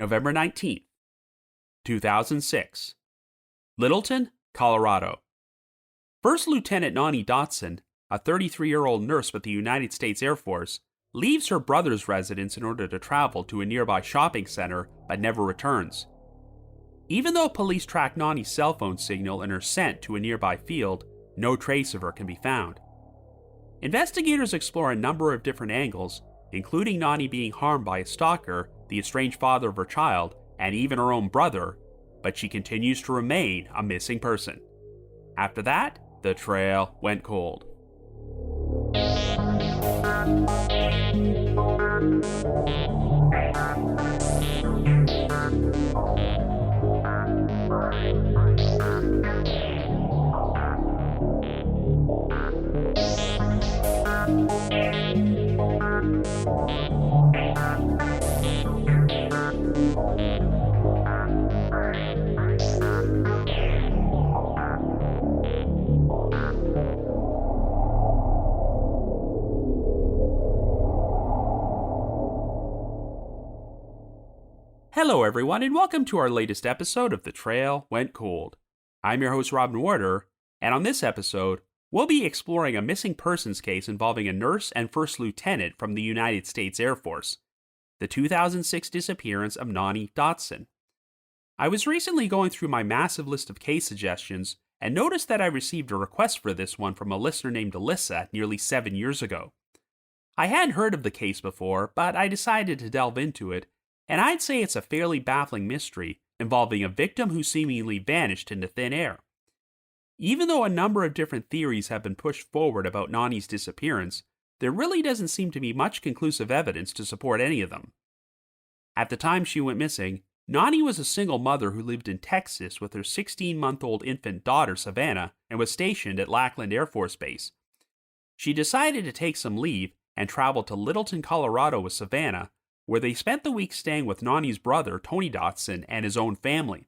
November 19th, 2006. Littleton, Colorado. First Lieutenant Nonnie Dotson, a 33-year-old nurse with the United States Air Force, leaves her brother's residence in order to travel to a nearby shopping center but never returns. Even though police track Nonnie's cell phone signal and her scent to a nearby field, no trace of her can be found. Investigators explore a number of different angles, including Nonnie being harmed by a stalker, the estranged father of her child, and even her own brother, but she continues to remain a missing person. After that, the trail went cold. Hello everyone, and welcome to our latest episode of The Trail Went Cold. I'm your host Robin Warder, and on this episode, we'll be exploring a missing persons case involving a nurse and first lieutenant from the United States Air Force, the 2006 disappearance of Nonnie Dotson. I was recently going through my massive list of case suggestions and noticed that I received a request for this one from a listener named Alyssa nearly 7 years ago. I hadn't heard of the case before, but I decided to delve into it, and I'd say it's a fairly baffling mystery involving a victim who seemingly vanished into thin air. Even though a number of different theories have been pushed forward about Nonnie's disappearance, there really doesn't seem to be much conclusive evidence to support any of them. At the time she went missing, Nonnie was a single mother who lived in Texas with her 16-month-old infant daughter Savannah and was stationed at Lackland Air Force Base. She decided to take some leave and traveled to Littleton, Colorado with Savannah, where they spent the week staying with Nonnie's brother, Tony Dotson, and his own family.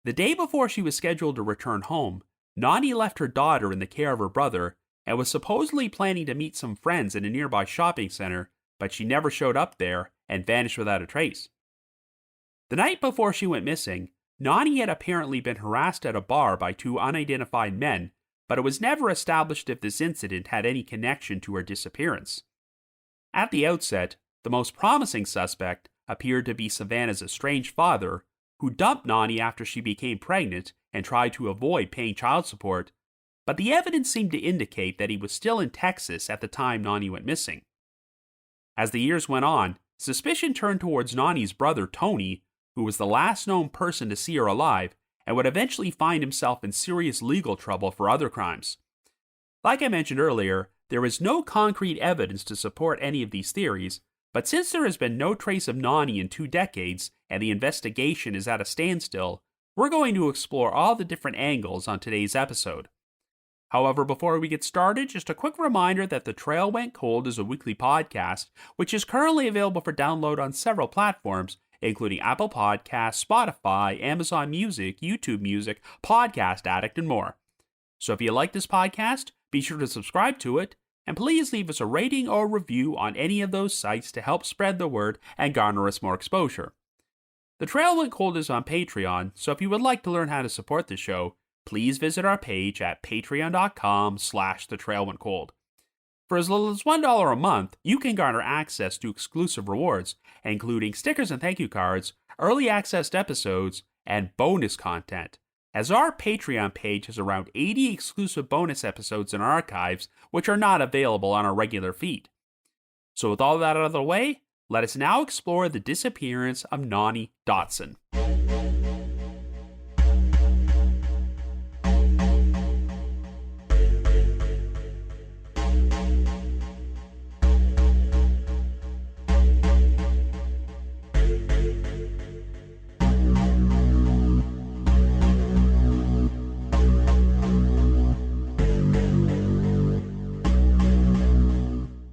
The day before she was scheduled to return home, Nonnie left her daughter in the care of her brother and was supposedly planning to meet some friends in a nearby shopping center, but she never showed up there and vanished without a trace. The night before she went missing, Nonnie had apparently been harassed at a bar by two unidentified men, but it was never established if this incident had any connection to her disappearance. At the outset, the most promising suspect appeared to be Savannah's estranged father, who dumped Nonnie after she became pregnant and tried to avoid paying child support, but the evidence seemed to indicate that he was still in Texas at the time Nonnie went missing. As the years went on, suspicion turned towards Nonnie's brother Tony, who was the last known person to see her alive and would eventually find himself in serious legal trouble for other crimes. Like I mentioned earlier, there is no concrete evidence to support any of these theories, but since there has been no trace of Nonnie in 2 decades and the investigation is at a standstill, we're going to explore all the different angles on today's episode. However, before we get started, just a quick reminder that The Trail Went Cold is a weekly podcast, which is currently available for download on several platforms, including Apple Podcasts, Spotify, Amazon Music, YouTube Music, Podcast Addict, and more. So if you like this podcast, be sure to subscribe to it, and please leave us a rating or review on any of those sites to help spread the word and garner us more exposure. The Trail Went Cold is on Patreon, so if you would like to learn how to support the show, please visit our page at patreon.com/thetrailwentcold. For as little as $1 a month, you can garner access to exclusive rewards, including stickers and thank you cards, early access to episodes, and bonus content, as our Patreon page has around 80 exclusive bonus episodes in our archives, which are not available on our regular feed. So with all that out of the way, let us now explore the disappearance of Nonnie Dotson.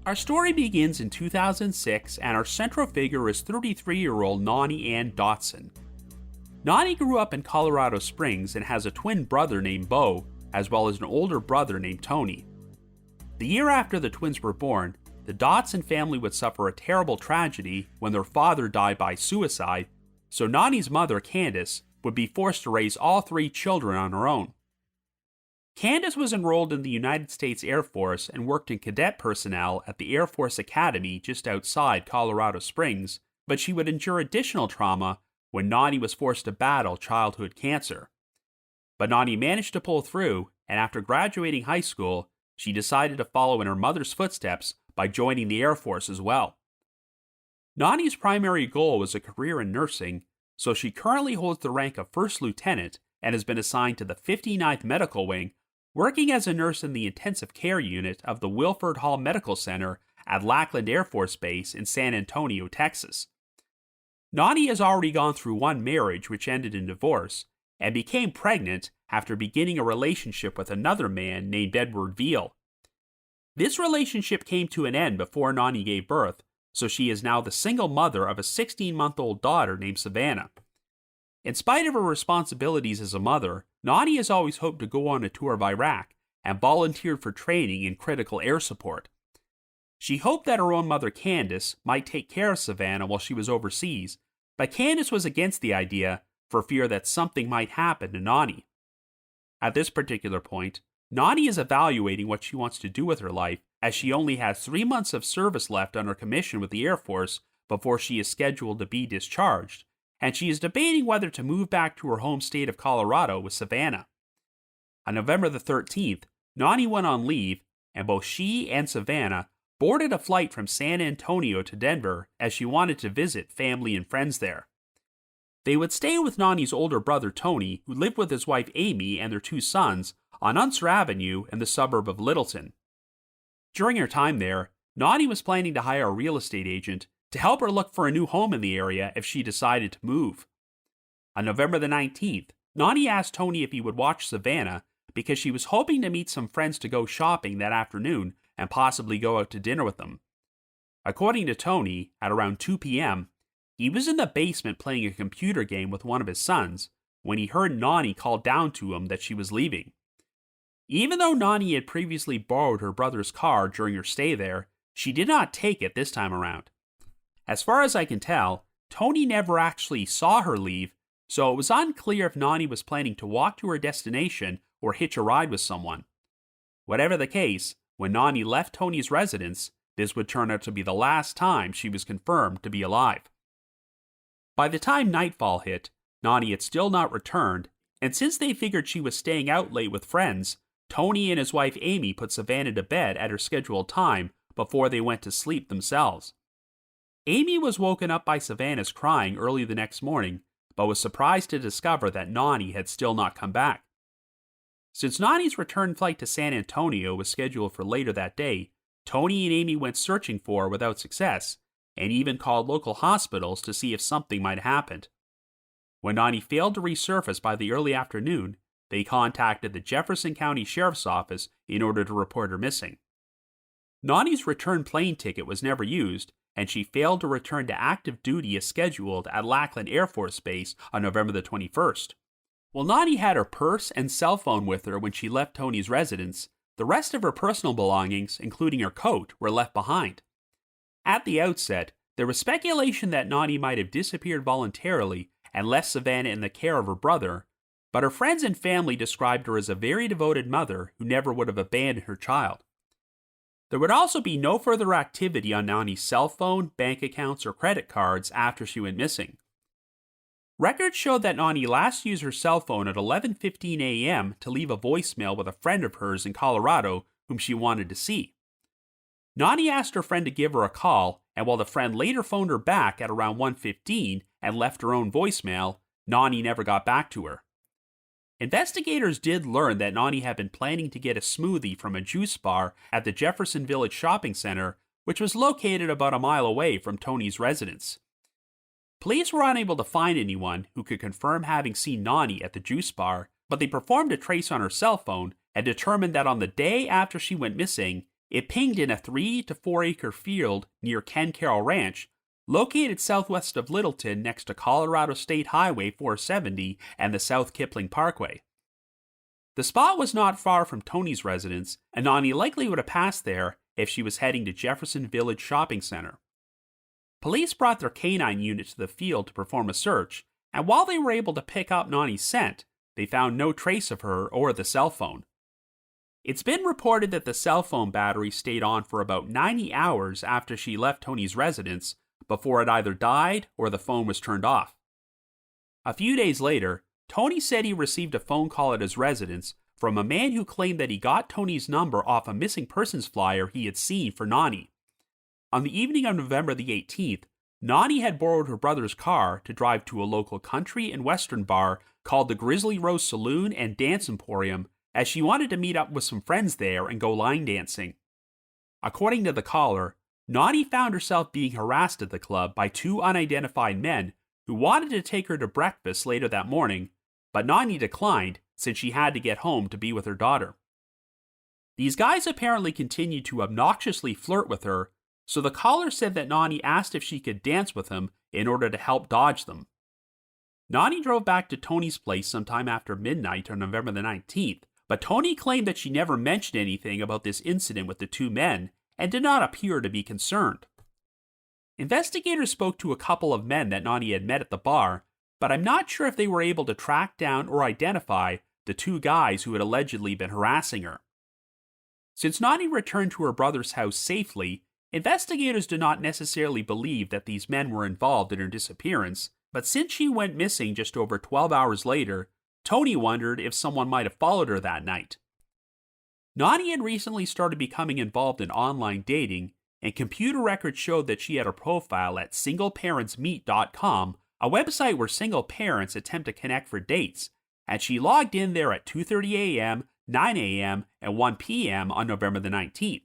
Our story begins in 2006, and our central figure is 33-year-old Nonnie Ann Dotson. Nonnie grew up in Colorado Springs and has a twin brother named Bo, as well as an older brother named Tony. The year after the twins were born, the Dotson family would suffer a terrible tragedy when their father died by suicide, so Nonnie's mother, Candace, would be forced to raise all 3 children on her own. Candace was enrolled in the United States Air Force and worked in cadet personnel at the Air Force Academy just outside Colorado Springs, but she would endure additional trauma when Nonnie was forced to battle childhood cancer. But Nonnie managed to pull through, and after graduating high school, she decided to follow in her mother's footsteps by joining the Air Force as well. Nonnie's primary goal was a career in nursing, so she currently holds the rank of First Lieutenant and has been assigned to the 59th Medical Wing, working as a nurse in the intensive care unit of the Wilford Hall Medical Center at Lackland Air Force Base in San Antonio, Texas. Nonnie has already gone through one marriage which ended in divorce, and became pregnant after beginning a relationship with another man named Edward Veal. This relationship came to an end before Nonnie gave birth, so she is now the single mother of a 16-month-old daughter named Savannah. In spite of her responsibilities as a mother, Nonnie has always hoped to go on a tour of Iraq and volunteered for training in critical air support. She hoped that her own mother, Candace, might take care of Savannah while she was overseas, but Candace was against the idea for fear that something might happen to Nonnie. At this particular point, Nonnie is evaluating what she wants to do with her life, as she only has 3 months of service left on her commission with the Air Force before she is scheduled to be discharged, and she is debating whether to move back to her home state of Colorado with Savannah. On November the 13th, Nonnie went on leave, and both she and Savannah boarded a flight from San Antonio to Denver as she wanted to visit family and friends there. They would stay with Nonnie's older brother Tony, who lived with his wife Amy and their 2 sons, on Unser Avenue in the suburb of Littleton. During her time there, Nonnie was planning to hire a real estate agent to help her look for a new home in the area if she decided to move. On November the 19th, Nonnie asked Tony if he would watch Savannah because she was hoping to meet some friends to go shopping that afternoon and possibly go out to dinner with them. According to Tony, at around 2 p.m., he was in the basement playing a computer game with one of his sons when he heard Nonnie call down to him that she was leaving. Even though Nonnie had previously borrowed her brother's car during her stay there, she did not take it this time around. As far as I can tell, Tony never actually saw her leave, so it was unclear if Nonnie was planning to walk to her destination or hitch a ride with someone. Whatever the case, when Nonnie left Tony's residence, this would turn out to be the last time she was confirmed to be alive. By the time nightfall hit, Nonnie had still not returned, and since they figured she was staying out late with friends, Tony and his wife Amy put Savannah to bed at her scheduled time before they went to sleep themselves. Amy was woken up by Savannah's crying early the next morning, but was surprised to discover that Nonnie had still not come back. Since Nonnie's return flight to San Antonio was scheduled for later that day, Tony and Amy went searching for her without success, and even called local hospitals to see if something might have happened. When Nonnie failed to resurface by the early afternoon, they contacted the Jefferson County Sheriff's Office in order to report her missing. Nonnie's return plane ticket was never used, and she failed to return to active duty as scheduled at Lackland Air Force Base on November the 21st. While Nonnie had her purse and cell phone with her when she left Tony's residence, the rest of her personal belongings, including her coat, were left behind. At the outset, there was speculation that Nonnie might have disappeared voluntarily and left Savannah in the care of her brother, but her friends and family described her as a very devoted mother who never would have abandoned her child. There would also be no further activity on Nonnie's cell phone, bank accounts, or credit cards after she went missing. Records showed that Nonnie last used her cell phone at 11:15 a.m. to leave a voicemail with a friend of hers in Colorado whom she wanted to see. Nonnie asked her friend to give her a call, and while the friend later phoned her back at around 1:15 and left her own voicemail, Nonnie never got back to her. Investigators did learn that Nonnie had been planning to get a smoothie from a juice bar at the Jefferson Village Shopping Center, which was located about a mile away from Tony's residence. Police were unable to find anyone who could confirm having seen Nonnie at the juice bar, but they performed a trace on her cell phone and determined that on the day after she went missing, it pinged in a 3 to 4 acre field near Ken Carroll Ranch, located southwest of Littleton next to Colorado State Highway 470 and the South Kipling Parkway. The spot was not far from Tony's residence, and Nonnie likely would have passed there if she was heading to Jefferson Village Shopping Center. Police brought their canine unit to the field to perform a search, and while they were able to pick up Nonnie's scent, they found no trace of her or the cell phone. It's been reported that the cell phone battery stayed on for about 90 hours after she left Tony's residence before it either died or the phone was turned off. A few days later, Tony said he received a phone call at his residence from a man who claimed that he got Tony's number off a missing persons flyer he had seen for Nonnie. On the evening of November the 18th, Nonnie had borrowed her brother's car to drive to a local country and western bar called the Grizzly Rose Saloon and Dance Emporium, as she wanted to meet up with some friends there and go line dancing. According to the caller, Nonnie found herself being harassed at the club by two unidentified men who wanted to take her to breakfast later that morning, but Nonnie declined since she had to get home to be with her daughter. These guys apparently continued to obnoxiously flirt with her, so the caller said that Nonnie asked if she could dance with him in order to help dodge them. Nonnie drove back to Tony's place sometime after midnight on November the 19th, but Tony claimed that she never mentioned anything about this incident with the two men and did not appear to be concerned. Investigators spoke to a couple of men that Nonnie had met at the bar, but I'm not sure if they were able to track down or identify the two guys who had allegedly been harassing her. Since Nonnie returned to her brother's house safely, investigators do not necessarily believe that these men were involved in her disappearance, but since she went missing just over 12 hours later, Tony wondered if someone might have followed her that night. Nonnie had recently started becoming involved in online dating, and computer records showed that she had a profile at singleparentsmeet.com, a website where single parents attempt to connect for dates, and she logged in there at 2:30 a.m., 9 a.m., and 1 p.m. on November the 19th.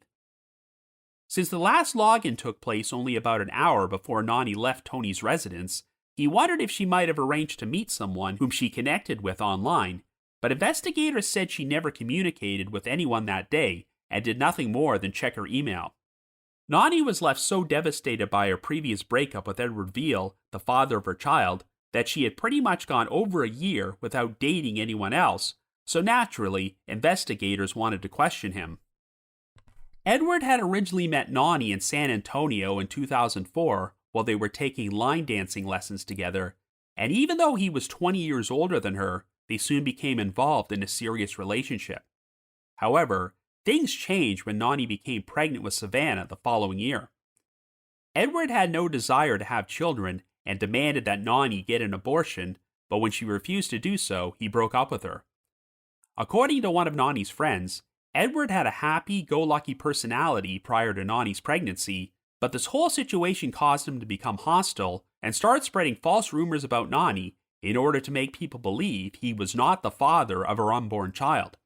Since the last login took place only about an hour before Nonnie left Tony's residence, he wondered if she might have arranged to meet someone whom she connected with online, but investigators said she never communicated with anyone that day and did nothing more than check her email. Nonnie was left so devastated by her previous breakup with Edward Veal, the father of her child, that she had pretty much gone over a year without dating anyone else, so naturally, investigators wanted to question him. Edward had originally met Nonnie in San Antonio in 2004 while they were taking line dancing lessons together, and even though he was 20 years older than her, they soon became involved in a serious relationship. However, things changed when Nonnie became pregnant with Savannah the following year. Edward had no desire to have children and demanded that Nonnie get an abortion, but when she refused to do so, he broke up with her. According to one of Nonnie's friends, Edward had a happy-go-lucky personality prior to Nonnie's pregnancy, but this whole situation caused him to become hostile and start spreading false rumors about Nonnie in order to make people believe he was not the father of her unborn child.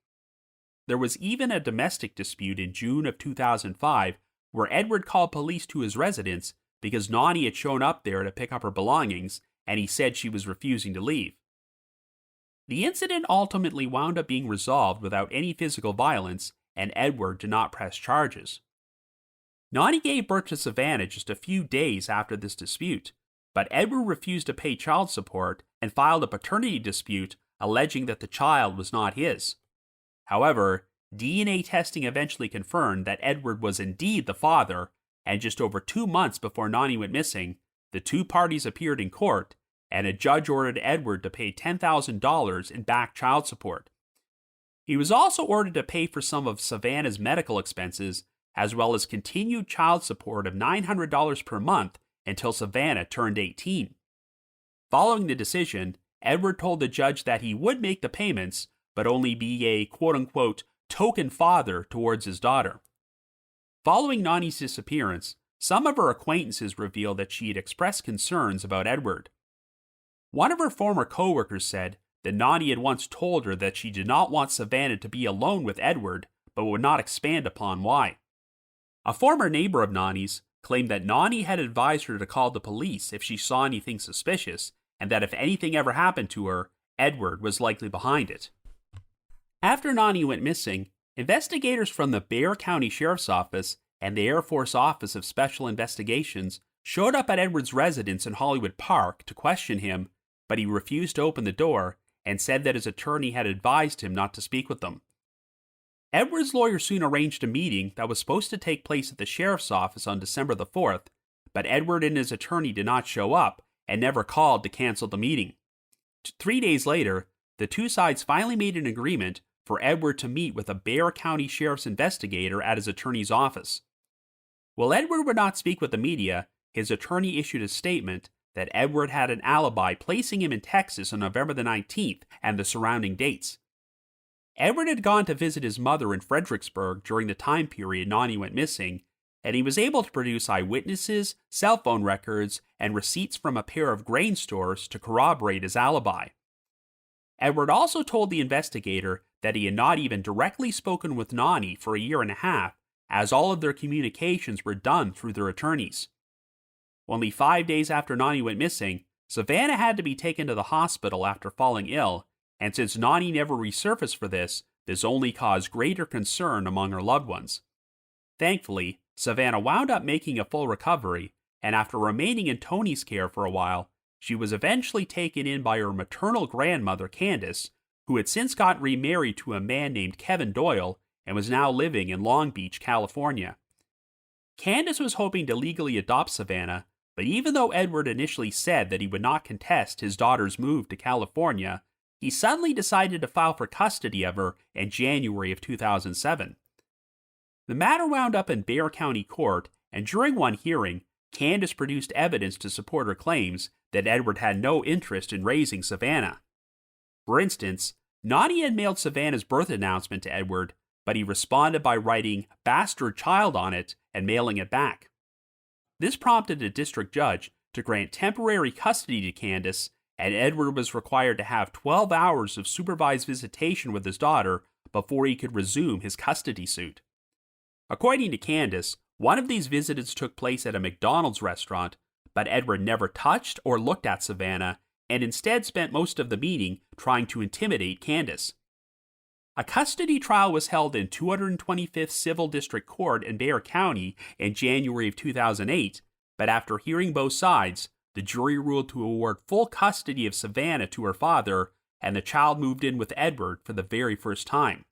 There was even a domestic dispute in June of 2005 where Edward called police to his residence because Nonnie had shown up there to pick up her belongings and he said she was refusing to leave. The incident ultimately wound up being resolved without any physical violence, and Edward did not press charges. Nonnie gave birth to Savannah just a few days after this dispute, but Edward refused to pay child support and filed a paternity dispute alleging that the child was not his. However, DNA testing eventually confirmed that Edward was indeed the father, and just over 2 months before Nonnie went missing, the two parties appeared in court, and a judge ordered Edward to pay $10,000 in back child support. He was also ordered to pay for some of Savannah's medical expenses, as well as continued child support of $900 per month until Savannah turned 18. Following the decision, Edward told the judge that he would make the payments, but only be a quote-unquote token father towards his daughter. Following Nonnie's disappearance, some of her acquaintances revealed that she had expressed concerns about Edward. One of her former co-workers said that Nonnie had once told her that she did not want Savannah to be alone with Edward, but would not expand upon why. A former neighbor of Nonnie's claimed that Nonnie had advised her to call the police if she saw anything suspicious, and that if anything ever happened to her, Edward was likely behind it. After Nonnie went missing, investigators from the Bexar County Sheriff's Office and the Air Force Office of Special Investigations showed up at Edward's residence in Hollywood Park to question him, but he refused to open the door and said that his attorney had advised him not to speak with them. Edward's lawyer soon arranged a meeting that was supposed to take place at the sheriff's office on December the 4th, but Edward and his attorney did not show up and never called to cancel the meeting. 3 days later, the two sides finally made an agreement for Edward to meet with a Bexar County Sheriff's investigator at his attorney's office. While Edward would not speak with the media, his attorney issued a statement that Edward had an alibi placing him in Texas on November the 19th and the surrounding dates. Edward had gone to visit his mother in Fredericksburg during the time period Nonnie went missing, and he was able to produce eyewitnesses, cell phone records, and receipts from a pair of grain stores to corroborate his alibi. Edward also told the investigator that he had not even directly spoken with Nonnie for a year and a half, as all of their communications were done through their attorneys. Only 5 days after Nonnie went missing, Savannah had to be taken to the hospital after falling ill, and since Nonnie never resurfaced for this only caused greater concern among her loved ones. Thankfully, Savannah wound up making a full recovery, and after remaining in Tony's care for a while, she was eventually taken in by her maternal grandmother, Candace, who had since got remarried to a man named Kevin Doyle and was now living in Long Beach, California. Candace was hoping to legally adopt Savannah, but even though Edward initially said that he would not contest his daughter's move to California, he suddenly decided to file for custody of her in January of 2007. The matter wound up in Bexar County Court, and during one hearing, Candace produced evidence to support her claims that Edward had no interest in raising Savannah. For instance, Nonnie had mailed Savannah's birth announcement to Edward, but he responded by writing "bastard child" on it and mailing it back. This prompted a district judge to grant temporary custody to Candace, and Edward was required to have 12 hours of supervised visitation with his daughter before he could resume his custody suit. According to Candace, one of these visits took place at a McDonald's restaurant, but Edward never touched or looked at Savannah, and instead spent most of the meeting trying to intimidate Candace. A custody trial was held in 225th Civil District Court in Bexar County in January of 2008, but after hearing both sides, the jury ruled to award full custody of Savannah to her father, and the child moved in with Edward for the very first time.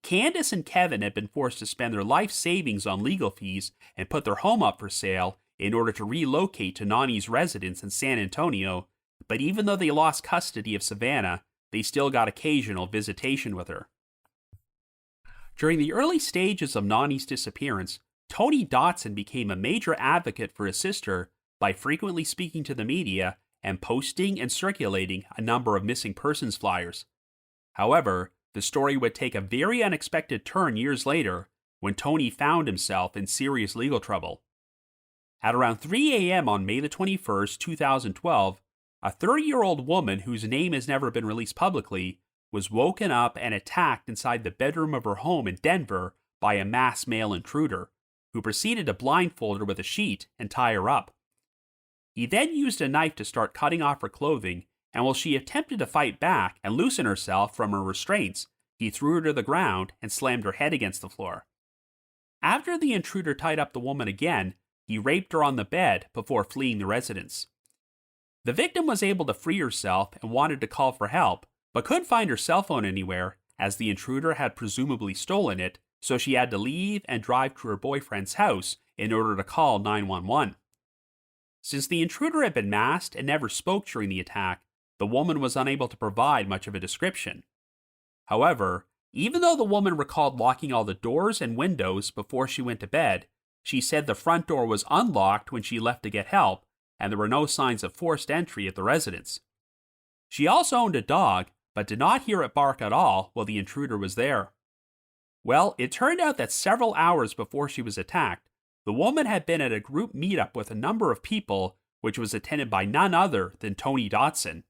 Candace and Kevin had been forced to spend their life savings on legal fees and put their home up for sale in order to relocate to Nonnie's residence in San Antonio, but even though they lost custody of Savannah, they still got occasional visitation with her. During the early stages of Nonnie's disappearance, Tony Dotson became a major advocate for his sister by frequently speaking to the media and posting and circulating a number of missing persons flyers. However, the story would take a very unexpected turn years later when Tony found himself in serious legal trouble. At around 3 a.m. on May the 21st, 2012, a 30-year-old woman whose name has never been released publicly was woken up and attacked inside the bedroom of her home in Denver by a masked male intruder, who proceeded to blindfold her with a sheet and tie her up. He then used a knife to start cutting off her clothing, and while she attempted to fight back and loosen herself from her restraints, he threw her to the ground and slammed her head against the floor. After the intruder tied up the woman again, he raped her on the bed before fleeing the residence. The victim was able to free herself and wanted to call for help, but couldn't find her cell phone anywhere, as the intruder had presumably stolen it, so she had to leave and drive to her boyfriend's house in order to call 911. Since the intruder had been masked and never spoke during the attack, the woman was unable to provide much of a description. However, even though the woman recalled locking all the doors and windows before she went to bed, she said the front door was unlocked when she left to get help, and there were no signs of forced entry at the residence. She also owned a dog, but did not hear it bark at all while the intruder was there. Well, it turned out that several hours before she was attacked, the woman had been at a group meetup with a number of people, which was attended by none other than Tony Dotson.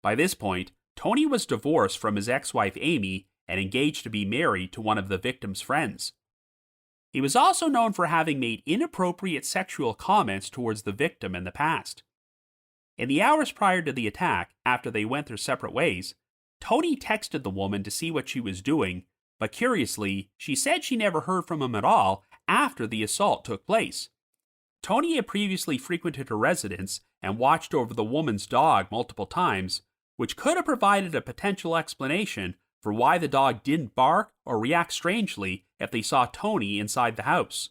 By this point, Tony was divorced from his ex-wife Amy and engaged to be married to one of the victim's friends. He was also known for having made inappropriate sexual comments towards the victim in the past. In the hours prior to the attack, after they went their separate ways, Tony texted the woman to see what she was doing, but curiously, she said she never heard from him at all after the assault took place. Tony had previously frequented her residence and watched over the woman's dog multiple times, which could have provided a potential explanation for why the dog didn't bark or react strangely if they saw Tony inside the house.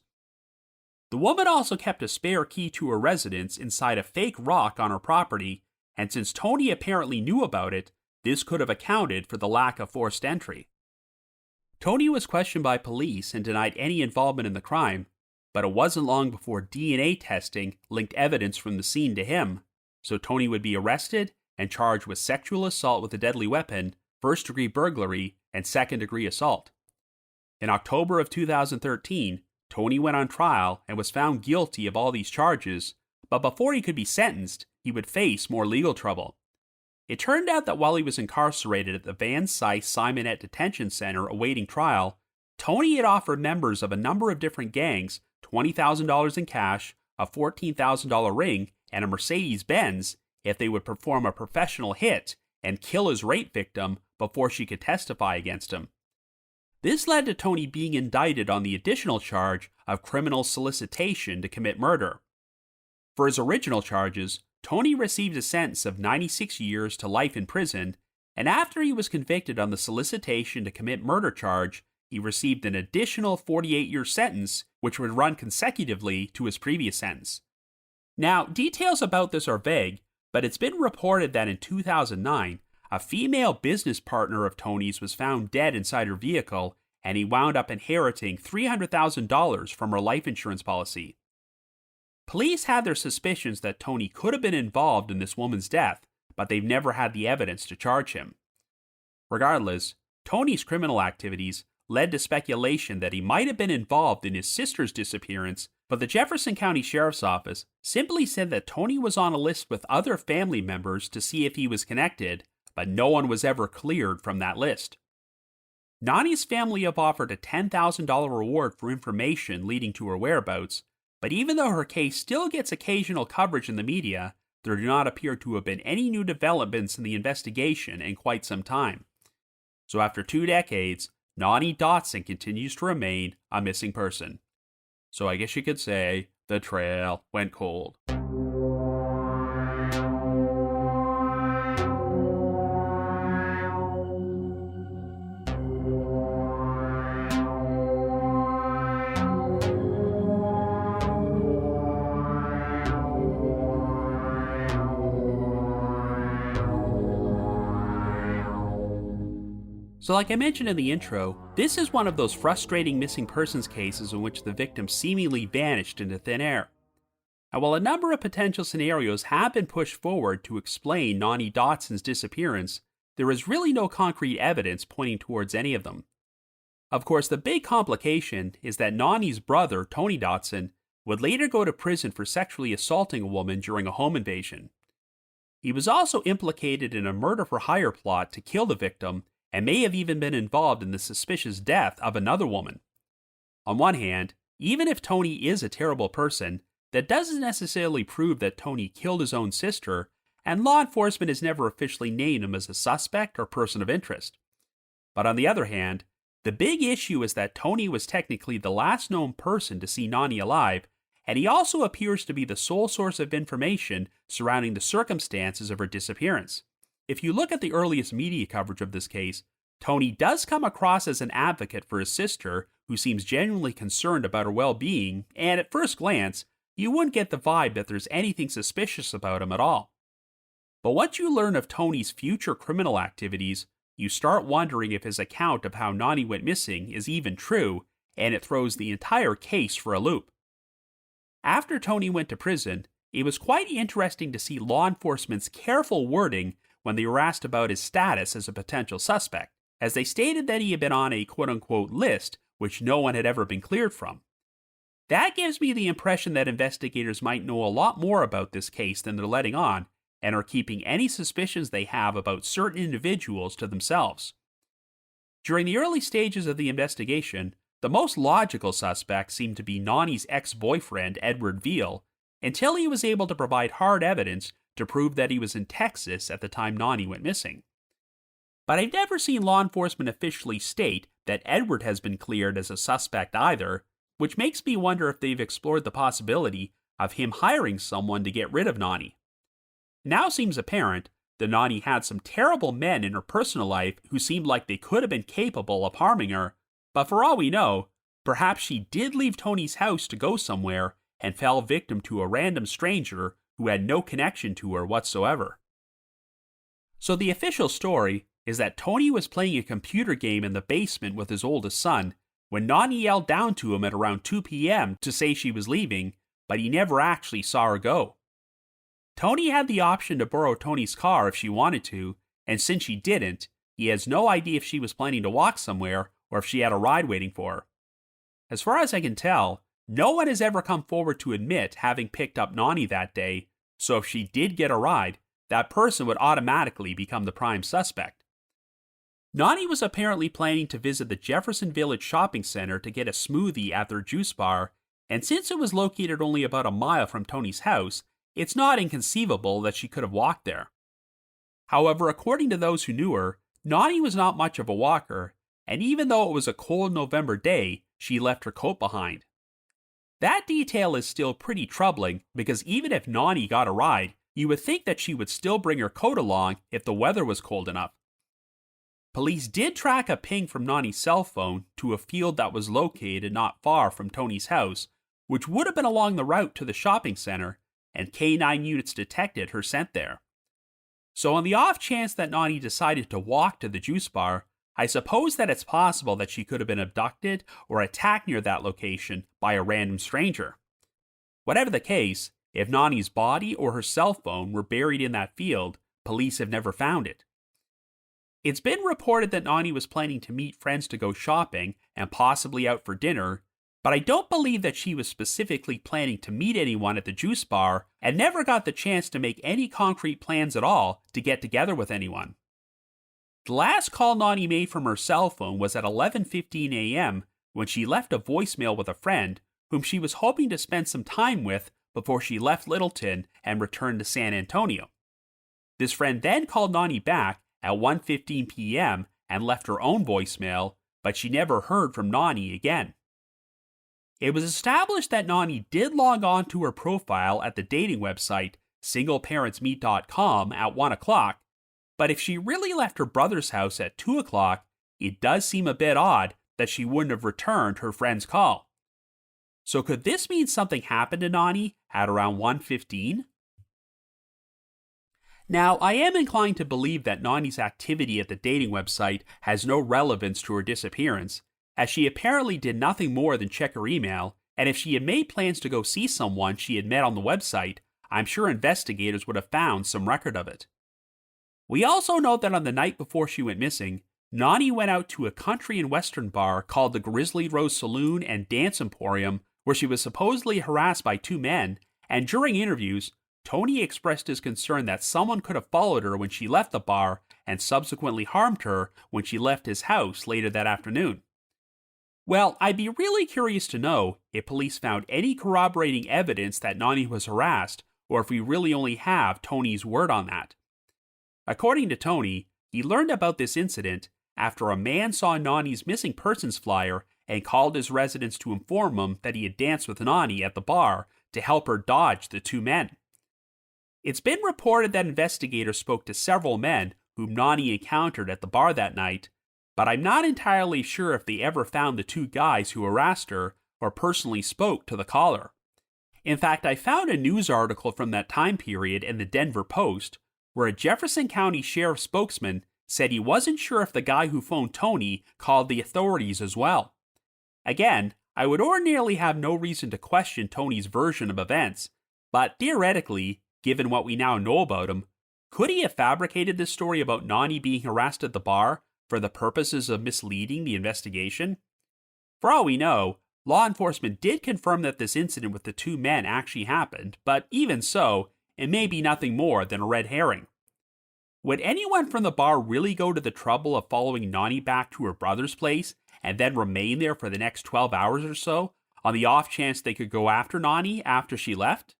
The woman also kept a spare key to her residence inside a fake rock on her property, and since Tony apparently knew about it, this could have accounted for the lack of forced entry. Tony was questioned by police and denied any involvement in the crime, but it wasn't long before DNA testing linked evidence from the scene to him, so Tony would be arrested and charged with sexual assault with a deadly weapon, first-degree burglary, and second-degree assault. In October of 2013, Tony went on trial and was found guilty of all these charges, but before he could be sentenced, he would face more legal trouble. It turned out that while he was incarcerated at the Van Cise Simonette Detention Center awaiting trial, Tony had offered members of a number of different gangs $20,000 in cash, a $14,000 ring, and a Mercedes-Benz if they would perform a professional hit and kill his rape victim before she could testify against him. This led to Tony being indicted on the additional charge of criminal solicitation to commit murder. For his original charges, Tony received a sentence of 96 years to life in prison, and after he was convicted on the solicitation to commit murder charge, he received an additional 48-year sentence, which would run consecutively to his previous sentence. Now, details about this are vague, but it's been reported that in 2009, a female business partner of Tony's was found dead inside her vehicle, and he wound up inheriting $300,000 from her life insurance policy. Police had their suspicions that Tony could have been involved in this woman's death, but they've never had the evidence to charge him. Regardless, Tony's criminal activities led to speculation that he might have been involved in his sister's disappearance, but the Jefferson County Sheriff's Office simply said that Tony was on a list with other family members to see if he was connected, but no one was ever cleared from that list. Nonnie's family have offered a $10,000 reward for information leading to her whereabouts, but even though her case still gets occasional coverage in the media, there do not appear to have been any new developments in the investigation in quite some time. So after 2 decades, Nonnie Dotson continues to remain a missing person. So I guess you could say the trail went cold. So like I mentioned in the intro, this is one of those frustrating missing persons cases in which the victim seemingly vanished into thin air. And while a number of potential scenarios have been pushed forward to explain Nonnie Dotson's disappearance, there is really no concrete evidence pointing towards any of them. Of course, the big complication is that Nonnie's brother, Tony Dotson, would later go to prison for sexually assaulting a woman during a home invasion. He was also implicated in a murder-for-hire plot to kill the victim, and may have even been involved in the suspicious death of another woman. On one hand, even if Tony is a terrible person, that doesn't necessarily prove that Tony killed his own sister, and law enforcement has never officially named him as a suspect or person of interest. But on the other hand, the big issue is that Tony was technically the last known person to see Nonnie alive, and he also appears to be the sole source of information surrounding the circumstances of her disappearance. If you look at the earliest media coverage of this case, Tony does come across as an advocate for his sister who seems genuinely concerned about her well-being, and at first glance, you wouldn't get the vibe that there's anything suspicious about him at all. But once you learn of Tony's future criminal activities, you start wondering if his account of how Nonnie went missing is even true, and it throws the entire case for a loop. After Tony went to prison, it was quite interesting to see law enforcement's careful wording when they were asked about his status as a potential suspect, as they stated that he had been on a quote-unquote list which no one had ever been cleared from. That gives me the impression that investigators might know a lot more about this case than they're letting on, and are keeping any suspicions they have about certain individuals to themselves. During the early stages of the investigation, the most logical suspect seemed to be Nonnie's ex-boyfriend, Edward Veal, until he was able to provide hard evidence to prove that he was in Texas at the time Nonnie went missing. But I've never seen law enforcement officially state that Edward has been cleared as a suspect either, which makes me wonder if they've explored the possibility of him hiring someone to get rid of Nonnie. Now seems apparent that Nonnie had some terrible men in her personal life who seemed like they could have been capable of harming her, but for all we know, perhaps she did leave Tony's house to go somewhere and fell victim to a random stranger who had no connection to her whatsoever. So the official story is that Tony was playing a computer game in the basement with his oldest son when Nonnie yelled down to him at around 2 p.m. to say she was leaving, but he never actually saw her go. Tony had the option to borrow Tony's car if she wanted to, and since she didn't, he has no idea if she was planning to walk somewhere or if she had a ride waiting for her. As far as I can tell, no one has ever come forward to admit having picked up Nonnie that day, so if she did get a ride, that person would automatically become the prime suspect. Nonnie was apparently planning to visit the Jefferson Village shopping center to get a smoothie at their juice bar, and since it was located only about a mile from Tony's house, it's not inconceivable that she could have walked there. However, according to those who knew her, Nonnie was not much of a walker, and even though it was a cold November day, she left her coat behind. That detail is still pretty troubling because even if Nonnie got a ride, you would think that she would still bring her coat along if the weather was cold enough. Police did track a ping from Nonnie's cell phone to a field that was located not far from Tony's house, which would have been along the route to the shopping center, and K9 units detected her scent there. So on the off chance that Nonnie decided to walk to the juice bar, I suppose that it's possible that she could have been abducted or attacked near that location by a random stranger. Whatever the case, if Nonnie's body or her cell phone were buried in that field, police have never found it. It's been reported that Nonnie was planning to meet friends to go shopping and possibly out for dinner, but I don't believe that she was specifically planning to meet anyone at the juice bar and never got the chance to make any concrete plans at all to get together with anyone. The last call Nonnie made from her cell phone was at 11:15 a.m. when she left a voicemail with a friend whom she was hoping to spend some time with before she left Littleton and returned to San Antonio. This friend then called Nonnie back at 1:15 p.m. and left her own voicemail, but she never heard from Nonnie again. It was established that Nonnie did log on to her profile at the dating website singleparentsmeet.com at 1 o'clock, but if she really left her brother's house at 2 o'clock, it does seem a bit odd that she wouldn't have returned her friend's call. So could this mean something happened to Nonnie at around 1:15? Now, I am inclined to believe that Nonnie's activity at the dating website has no relevance to her disappearance, as she apparently did nothing more than check her email, and if she had made plans to go see someone she had met on the website, I'm sure investigators would have found some record of it. We also know that on the night before she went missing, Nonnie went out to a country and western bar called the Grizzly Rose Saloon and Dance Emporium, where she was supposedly harassed by two men, and during interviews, Tony expressed his concern that someone could have followed her when she left the bar and subsequently harmed her when she left his house later that afternoon. Well, I'd be really curious to know if police found any corroborating evidence that Nonnie was harassed, or if we really only have Tony's word on that. According to Tony, he learned about this incident after a man saw Nonnie's missing persons flyer and called his residence to inform him that he had danced with Nonnie at the bar to help her dodge the two men. It's been reported that investigators spoke to several men whom Nonnie encountered at the bar that night, but I'm not entirely sure if they ever found the two guys who harassed her or personally spoke to the caller. In fact, I found a news article from that time period in the Denver Post where a Jefferson County Sheriff spokesman said he wasn't sure if the guy who phoned Tony called the authorities as well. Again, I would ordinarily have no reason to question Tony's version of events, but theoretically, given what we now know about him, could he have fabricated this story about Nonnie being harassed at the bar for the purposes of misleading the investigation? For all we know, law enforcement did confirm that this incident with the two men actually happened, but even so, it may be nothing more than a red herring. Would anyone from the bar really go to the trouble of following Nonnie back to her brother's place and then remain there for the next 12 hours or so, on the off chance they could go after Nonnie after she left?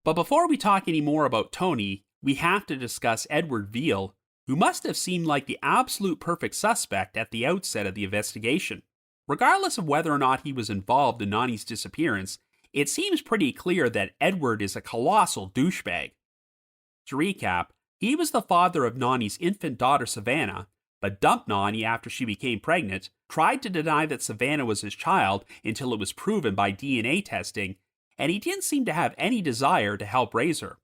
But before we talk any more about Tony, we have to discuss Edward Veal, who must have seemed like the absolute perfect suspect at the outset of the investigation. Regardless of whether or not he was involved in Nonnie's disappearance, it seems pretty clear that Edward is a colossal douchebag. To recap, he was the father of Nonnie's infant daughter Savannah, but dumped Nonnie after she became pregnant, tried to deny that Savannah was his child until it was proven by DNA testing, and he didn't seem to have any desire to help raise her.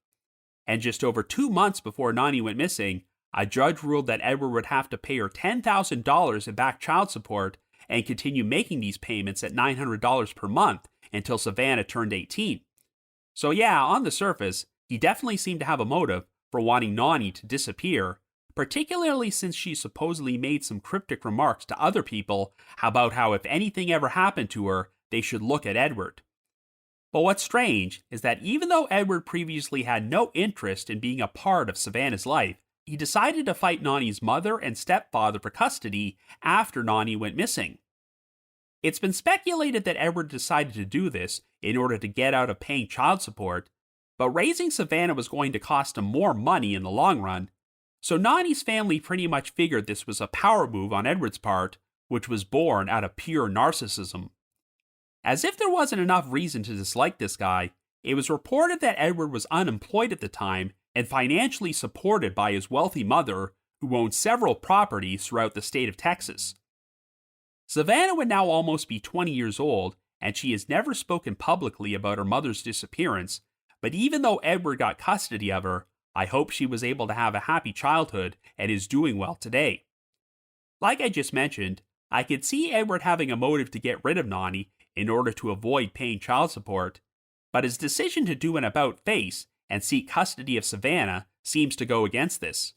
And just over 2 months before Nonnie went missing, a judge ruled that Edward would have to pay her $10,000 in back child support and continue making these payments at $900 per month until Savannah turned 18. So yeah, on the surface, he definitely seemed to have a motive for wanting Nonnie to disappear, particularly since she supposedly made some cryptic remarks to other people about how if anything ever happened to her, they should look at Edward. But what's strange is that even though Edward previously had no interest in being a part of Savannah's life, he decided to fight Nonnie's mother and stepfather for custody after Nonnie went missing. It's been speculated that Edward decided to do this in order to get out of paying child support, but raising Savannah was going to cost him more money in the long run, so Nonnie's family pretty much figured this was a power move on Edward's part, which was born out of pure narcissism. As if there wasn't enough reason to dislike this guy, it was reported that Edward was unemployed at the time and financially supported by his wealthy mother, who owned several properties throughout the state of Texas. Savannah would now almost be 20 years old, and she has never spoken publicly about her mother's disappearance, but even though Edward got custody of her, I hope she was able to have a happy childhood and is doing well today. Like I just mentioned, I could see Edward having a motive to get rid of Nonnie in order to avoid paying child support, but his decision to do an about-face and seek custody of Savannah seems to go against this.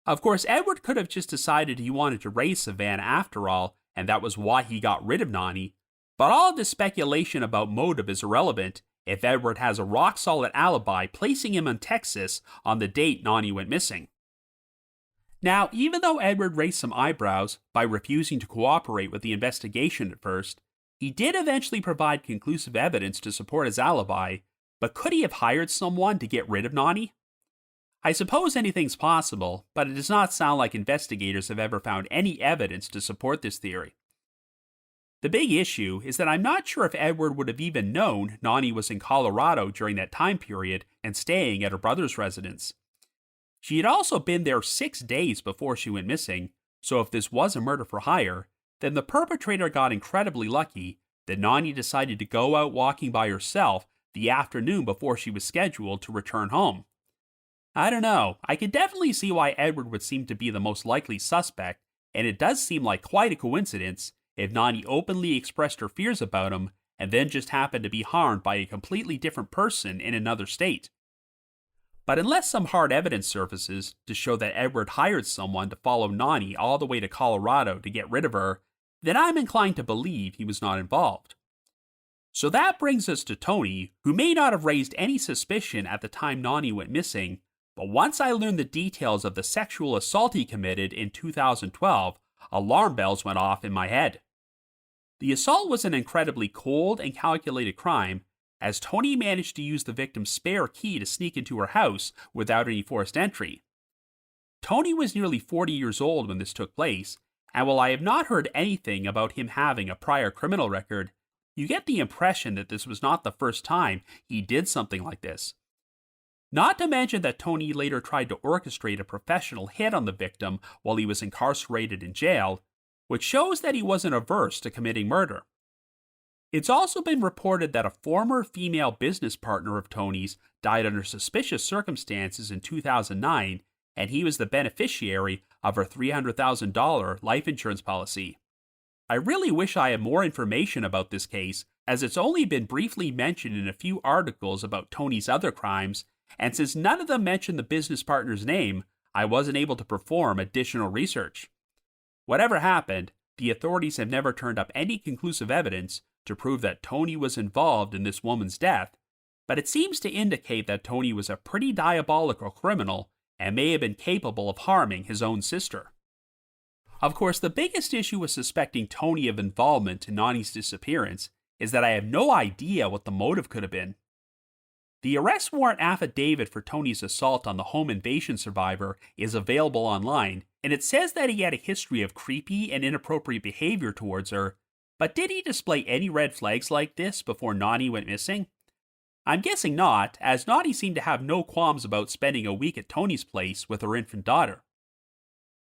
Of course, Edward could have just decided he wanted to raise Savannah after all, and that was why he got rid of Nonnie, but all of this speculation about motive is irrelevant if Edward has a rock-solid alibi placing him in Texas on the date Nonnie went missing. Now, even though Edward raised some eyebrows by refusing to cooperate with the investigation at first, he did eventually provide conclusive evidence to support his alibi, but could he have hired someone to get rid of Nonnie? I suppose anything's possible, but it does not sound like investigators have ever found any evidence to support this theory. The big issue is that I'm not sure if Edward would have even known Nonnie was in Colorado during that time period and staying at her brother's residence. She had also been there 6 days before she went missing, so if this was a murder for hire, then the perpetrator got incredibly lucky that Nonnie decided to go out walking by herself the afternoon before she was scheduled to return home. I don't know, I could definitely see why Edward would seem to be the most likely suspect, and it does seem like quite a coincidence if Nonnie openly expressed her fears about him and then just happened to be harmed by a completely different person in another state. But unless some hard evidence surfaces to show that Edward hired someone to follow Nonnie all the way to Colorado to get rid of her, then I'm inclined to believe he was not involved. So that brings us to Tony, who may not have raised any suspicion at the time Nonnie went missing, but once I learned the details of the sexual assault he committed in 2012, alarm bells went off in my head. The assault was an incredibly cold and calculated crime, as Tony managed to use the victim's spare key to sneak into her house without any forced entry. Tony was nearly 40 years old when this took place, and while I have not heard anything about him having a prior criminal record, you get the impression that this was not the first time he did something like this. Not to mention that Tony later tried to orchestrate a professional hit on the victim while he was incarcerated in jail, which shows that he wasn't averse to committing murder. It's also been reported that a former female business partner of Tony's died under suspicious circumstances in 2009, and he was the beneficiary of her $300,000 life insurance policy. I really wish I had more information about this case, as it's only been briefly mentioned in a few articles about Tony's other crimes, and since none of them mention the business partner's name, I wasn't able to perform additional research. Whatever happened, the authorities have never turned up any conclusive evidence to prove that Tony was involved in this woman's death, but it seems to indicate that Tony was a pretty diabolical criminal and may have been capable of harming his own sister. Of course, the biggest issue with suspecting Tony of involvement in Nonnie's disappearance is that I have no idea what the motive could have been. The arrest warrant affidavit for Tony's assault on the home invasion survivor is available online, and it says that he had a history of creepy and inappropriate behavior towards her, but did he display any red flags like this before Nonnie went missing? I'm guessing not, as Nonnie seemed to have no qualms about spending a week at Tony's place with her infant daughter.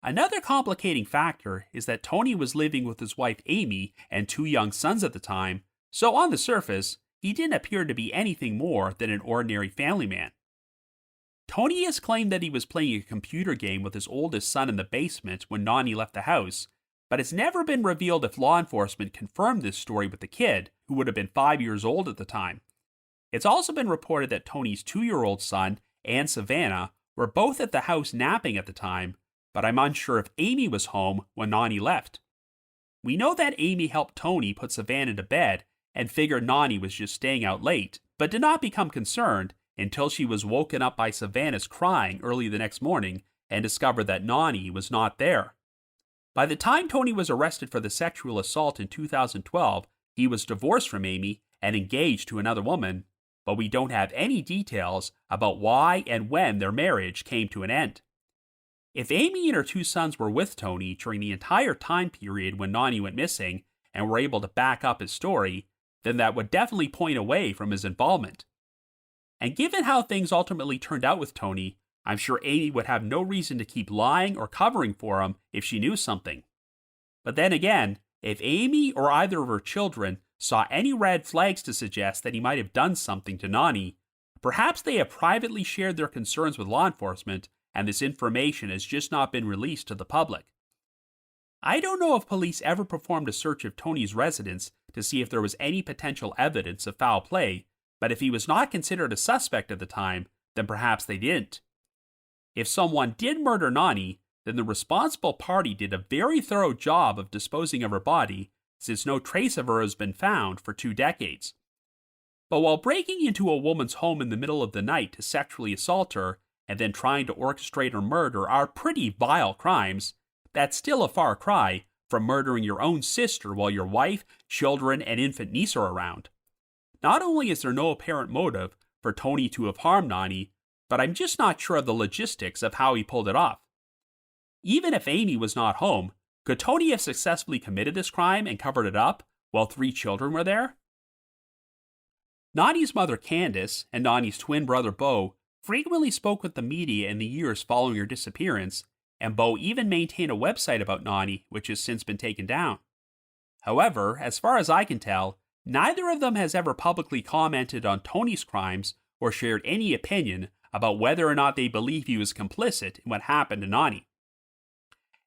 Another complicating factor is that Tony was living with his wife Amy and 2 young sons at the time, so on the surface, he didn't appear to be anything more than an ordinary family man. Tony has claimed that he was playing a computer game with his oldest son in the basement when Nonnie left the house, but it's never been revealed if law enforcement confirmed this story with the kid, who would have been 5 years old at the time. It's also been reported that Tony's 2-year-old son and Savannah were both at the house napping at the time, but I'm unsure if Amy was home when Nonnie left. We know that Amy helped Tony put Savannah to bed and figured Nonnie was just staying out late, but did not become concerned until she was woken up by Savannah's crying early the next morning and discovered that Nonnie was not there. By the time Tony was arrested for the sexual assault in 2012, he was divorced from Amy and engaged to another woman, but we don't have any details about why and when their marriage came to an end. If Amy and her 2 sons were with Tony during the entire time period when Nonnie went missing and were able to back up his story, then that would definitely point away from his involvement. And given how things ultimately turned out with Tony, I'm sure Amy would have no reason to keep lying or covering for him if she knew something. But then again, if Amy or either of her children saw any red flags to suggest that he might have done something to Nonnie, perhaps they have privately shared their concerns with law enforcement and this information has just not been released to the public. I don't know if police ever performed a search of Tony's residence to see if there was any potential evidence of foul play, but if he was not considered a suspect at the time, then perhaps they didn't. If someone did murder Nonnie, then the responsible party did a very thorough job of disposing of her body, since no trace of her has been found for 2 decades. But while breaking into a woman's home in the middle of the night to sexually assault her, and then trying to orchestrate her murder are pretty vile crimes, that's still a far cry from murdering your own sister while your wife, children, and infant niece are around. Not only is there no apparent motive for Tony to have harmed Nonnie, but I'm just not sure of the logistics of how he pulled it off. Even if Amy was not home, could Tony have successfully committed this crime and covered it up while 3 children were there? Nonnie's mother Candace and Nonnie's twin brother Bo frequently spoke with the media in the years following her disappearance, and Bo even maintained a website about Nonnie, which has since been taken down. However, as far as I can tell, neither of them has ever publicly commented on Tony's crimes or shared any opinion about whether or not they believe he was complicit in what happened to Nonnie.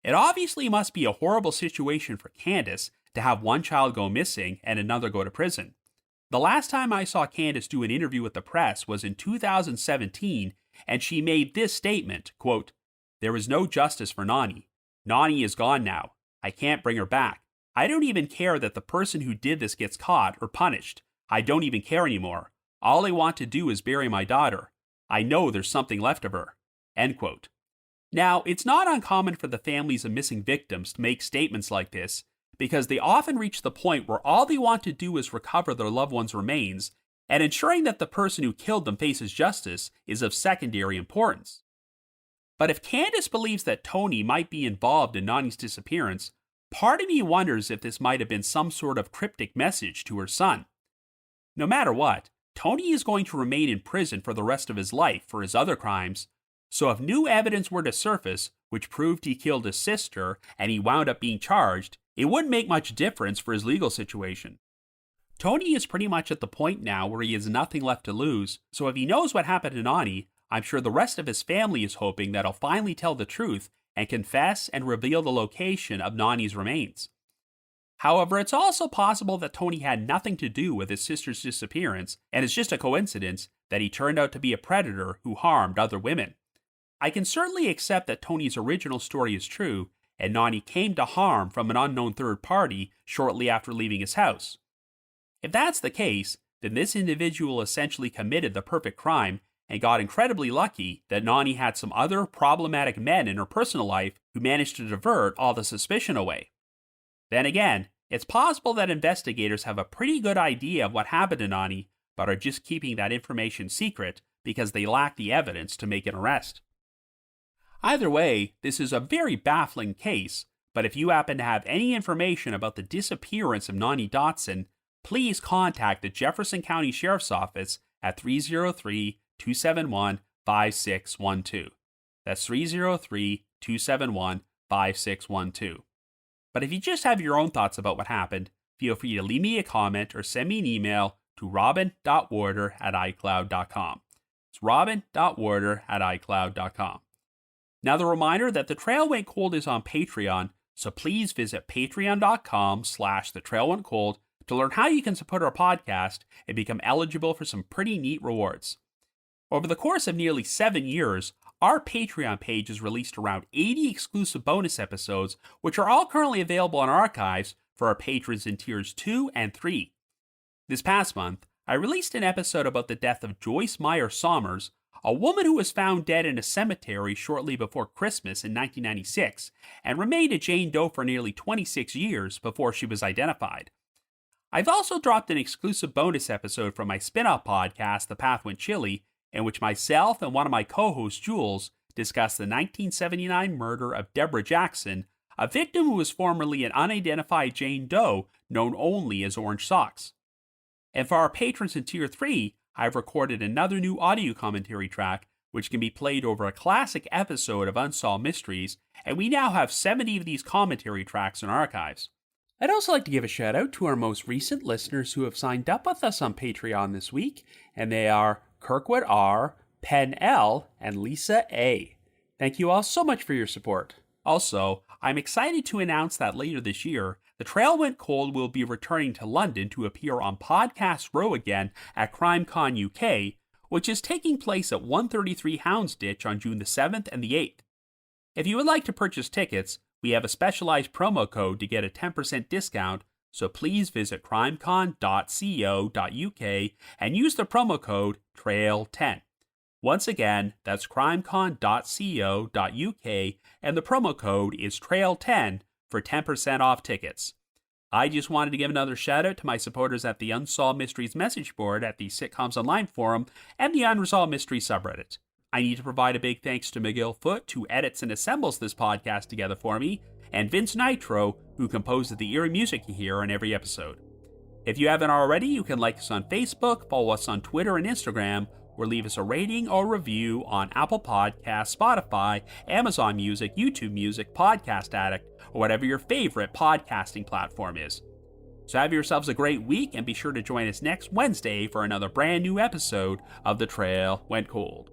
It obviously must be a horrible situation for Candace to have one child go missing and another go to prison. The last time I saw Candace do an interview with the press was in 2017, and she made this statement, quote, "There is no justice for Nonnie. Nonnie is gone now. I can't bring her back. I don't even care that the person who did this gets caught or punished. I don't even care anymore. All I want to do is bury my daughter. I know there's something left of her." End quote. Now, it's not uncommon for the families of missing victims to make statements like this, because they often reach the point where all they want to do is recover their loved one's remains, and ensuring that the person who killed them faces justice is of secondary importance. But if Candace believes that Tony might be involved in Nonnie's disappearance, part of me wonders if this might have been some sort of cryptic message to her son. No matter what, Tony is going to remain in prison for the rest of his life for his other crimes, so if new evidence were to surface which proved he killed his sister and he wound up being charged, it wouldn't make much difference for his legal situation. Tony is pretty much at the point now where he has nothing left to lose, so if he knows what happened to Nonnie, I'm sure the rest of his family is hoping that he'll finally tell the truth and confess and reveal the location of Nonnie's remains. However, it's also possible that Tony had nothing to do with his sister's disappearance, and it's just a coincidence that he turned out to be a predator who harmed other women. I can certainly accept that Tony's original story is true, and Nonnie came to harm from an unknown third party shortly after leaving his house. If that's the case, then this individual essentially committed the perfect crime and got incredibly lucky that Nonnie had some other problematic men in her personal life who managed to divert all the suspicion away. Then again, it's possible that investigators have a pretty good idea of what happened to Nonnie, but are just keeping that information secret because they lack the evidence to make an arrest. Either way, this is a very baffling case, but if you happen to have any information about the disappearance of Nonnie Dotson, please contact the Jefferson County Sheriff's Office at 303-271-5612. That's 303-271-5612. But if you just have your own thoughts about what happened, feel free to leave me a comment or send me an email to robin.warder@icloud.com. It's robin.warder@icloud.com. Now, the reminder that The Trail Went Cold is on Patreon, so please visit patreon.com/thetrailwentcold to learn how you can support our podcast and become eligible for some pretty neat rewards. Over the course of nearly 7 years, our Patreon page has released around 80 exclusive bonus episodes, which are all currently available in archives for our patrons in tiers 2 and 3. This past month, I released an episode about the death of Joyce Meyer Sommers, a woman who was found dead in a cemetery shortly before Christmas in 1996 and remained a Jane Doe for nearly 26 years before she was identified. I've also dropped an exclusive bonus episode from my spin-off podcast, The Path Went Chilly, in which myself and one of my co-hosts, Jules, discuss the 1979 murder of Deborah Jackson, a victim who was formerly an unidentified Jane Doe known only as Orange Socks. And for our patrons in Tier 3, I've recorded another new audio commentary track, which can be played over a classic episode of Unsolved Mysteries, and we now have 70 of these commentary tracks in archives. I'd also like to give a shout out to our most recent listeners who have signed up with us on Patreon this week, and they are Kirkwood R., Penn L., and Lisa A. Thank you all so much for your support. Also, I'm excited to announce that later this year, The Trail Went Cold will be returning to London to appear on Podcast Row again at CrimeCon UK, which is taking place at 133 Houndsditch on June the 7th and the 8th. If you would like to purchase tickets, we have a specialized promo code to get a 10% discount, so please visit crimecon.co.uk and use the promo code TRAIL10. Once again, that's crimecon.co.uk and the promo code is TRAIL10 for 10% off tickets. I just wanted to give another shout out to my supporters at the Unsolved Mysteries message board at the Sitcoms Online forum and the Unresolved Mysteries subreddit. I need to provide a big thanks to McGill Foote, who edits and assembles this podcast together for me, and Vince Nitro, who composes the eerie music you hear on every episode. If you haven't already, you can like us on Facebook, follow us on Twitter and Instagram, or leave us a rating or review on Apple Podcasts, Spotify, Amazon Music, YouTube Music, Podcast Addict, or whatever your favorite podcasting platform is. So have yourselves a great week, and be sure to join us next Wednesday for another brand new episode of The Trail Went Cold.